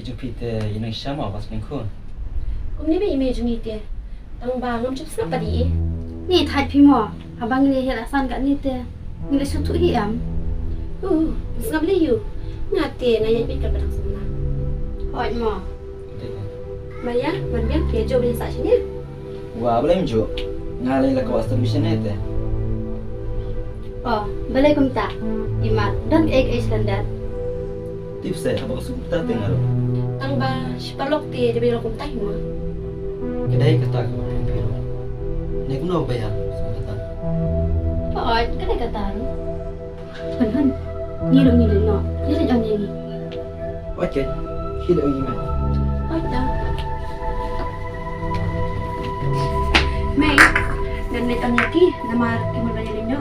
Bijung pite yang sama pas minggu. Kum ni be image ni te. Tang ba ngam chup snap tadi. Ni thai phi mo. Abang ni hela san kat ni te. Ni le sutu hi am. Snap le you. Ngate na yai pit kat padang semula. Hoi mo. Maya, man biang ke jo beli sak sini. Wah, boleh menjuk. Ngalai lah kawas television itu. Oh, balai kum ta. Imat dan egg standard. Tips saya, apa kasut kita tengok. Tang ba sipalok te de belo kum tai mo. Kedai kata aku hampir. Ni aku nak bayar sama kata. Hoi, kedai kata lu. Penhan. Ni lu no. Ni le jon ni. Okey. Hidup gimana? Hoi ta. Mai, dan net on yaki nama kimon banyak ninyo.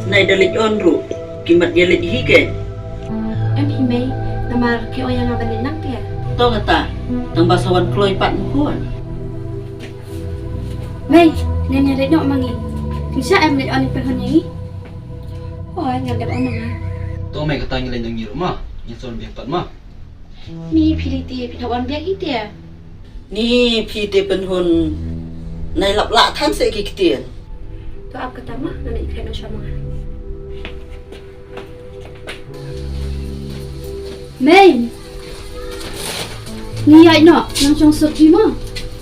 Nay dalit on ru. Kimat galit hike. Em himay nama ki oyang ngabalin nang te. To ngata. Tang basawan kloy pat mukon. Mai, nen le no mangi. Bisa em le on penhan ni. Hoi ngam dep omang ha. Tu mai kata ngilen yang di rumah. Yang soal biang pat mah. Ni piliti pitawan biak ite. Ni pite penhun. Nay lap lak than se ki kitien. Tu ap kata mah nana ikai no syama. Mai. Ni ai no, nang chong sup hi mo.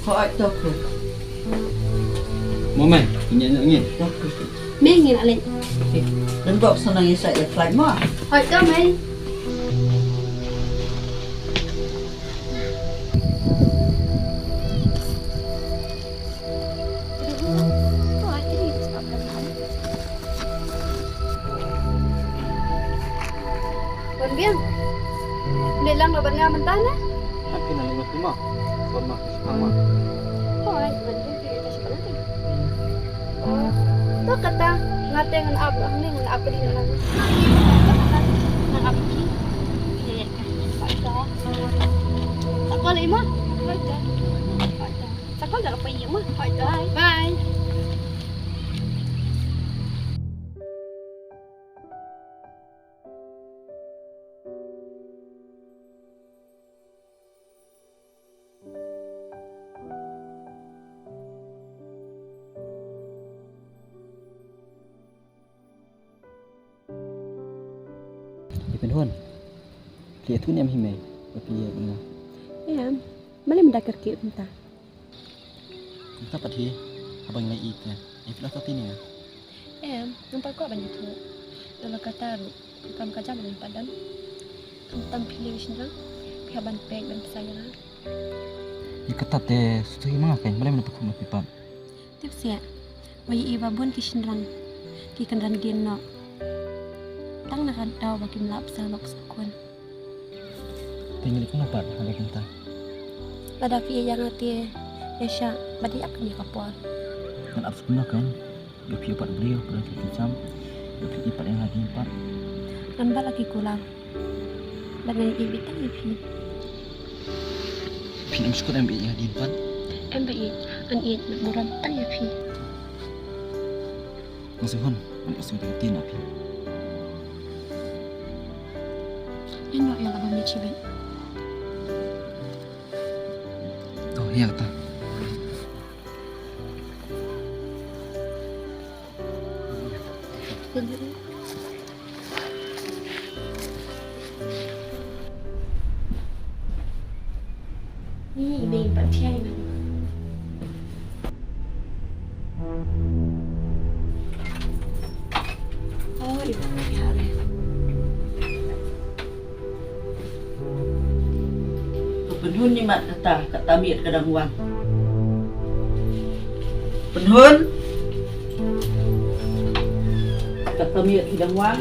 Hoi to ku. Mau mai, punya nak ni. To ku. Mai ngin alen. Dan bob sanang isa le flight ma. Hoi to mai. Wan biang. Lelang lo banya mentana. Tapi nak lima tu mah. Soal mah sama. Hoi, bantu ke tas penting. Oh, to kata ngate ngan ab ni ngan apa di nang. Nang ab ki. Ya, tak. Sakol lima. Hoi to. Sakol dah apa iya mah? Hoi to. Bye. Di penhun. Lihat tu ni am himai. Tapi ya benar. Em, mali mendakar ki unta. Kita pati abang lai itu. Ini filosofi ni. Em, nampak kau banyak tu. Dalam kata ru, kam kaja dengan padan. Tam pilih sini, pihak ban pek dan pesayang. Ini kata teh suatu himang kan. Boleh mendapat kumpulan pipa. Tips ya, bayi iba bun kisindran, kikanran din no. Tang nakan daw bagi melap sa lok sakun. Tinggal ikut dapat ada kita. Lada fi yang ati, yasha badi ak ni kapor. Dan abis benar kan. Dua puluh empat beliau pada satu jam. 24 yang lagi 4. Nambah lagi kurang. Dan yang ibit tak ibit. Pinam skor ambil yang di 4. MBI, an it buran tak ya fi. Masih hon, balik langsung dari tina pi. Eno yang abang ni cibet. Oh iya kata. Ni ibu empat tiai man. Oh, ibu tiai. Penhun ni mat kata miat kadang wang. Penhun kata miat kadang wang.